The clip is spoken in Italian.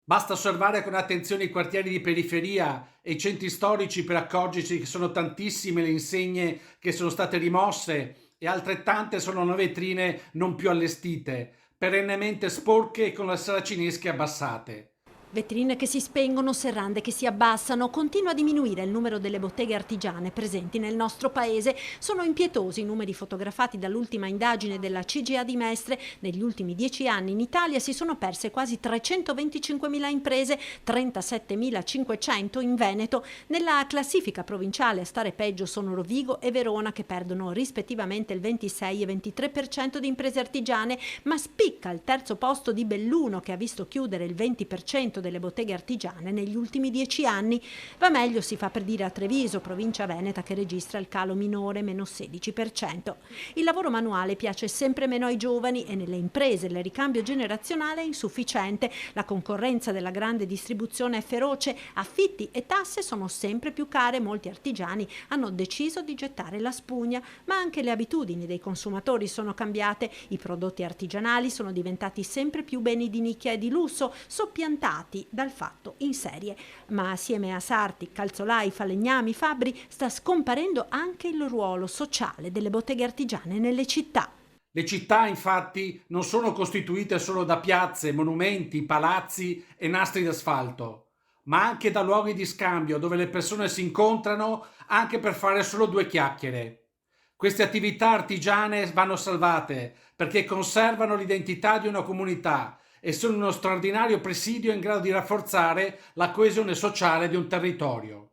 Basta osservare con attenzione i quartieri di periferia e i centri storici per accorgersi che sono tantissime le insegne che sono state rimosse e altrettante sono le vetrine non più allestite, perennemente sporche e con le saracinesche abbassate. Vetrine che si spengono, serrande che si abbassano, continua a diminuire il numero delle botteghe artigiane presenti nel nostro paese. Sono impietosi i numeri fotografati dall'ultima indagine della CGA di Mestre. Negli ultimi 10 anni in Italia si sono perse quasi 325.000 imprese, 37.500 in Veneto. Nella classifica provinciale a stare peggio sono Rovigo e Verona, che perdono rispettivamente il 26 e 23% di imprese artigiane, ma spicca il terzo posto di Belluno, che ha visto chiudere il 20% delle botteghe artigiane negli ultimi 10 anni. Va meglio, si fa per dire, a Treviso, provincia veneta, che registra il calo minore, meno 16%. Il lavoro manuale piace sempre meno ai giovani e nelle imprese il ricambio generazionale è insufficiente. La concorrenza della grande distribuzione è feroce, affitti e tasse sono sempre più care, molti artigiani hanno deciso di gettare la spugna, ma anche le abitudini dei consumatori sono cambiate. I prodotti artigianali sono diventati sempre più beni di nicchia e di lusso, soppiantati dal fatto in serie. Ma assieme a sarti, calzolai, falegnami, fabbri, sta scomparendo anche il ruolo sociale delle botteghe artigiane nelle città. Le città, infatti, non sono costituite solo da piazze, monumenti, palazzi e nastri d'asfalto, ma anche da luoghi di scambio dove le persone si incontrano anche per fare solo due chiacchiere. Queste attività artigiane vanno salvate perché conservano l'identità di una comunità e sono uno straordinario presidio in grado di rafforzare la coesione sociale di un territorio.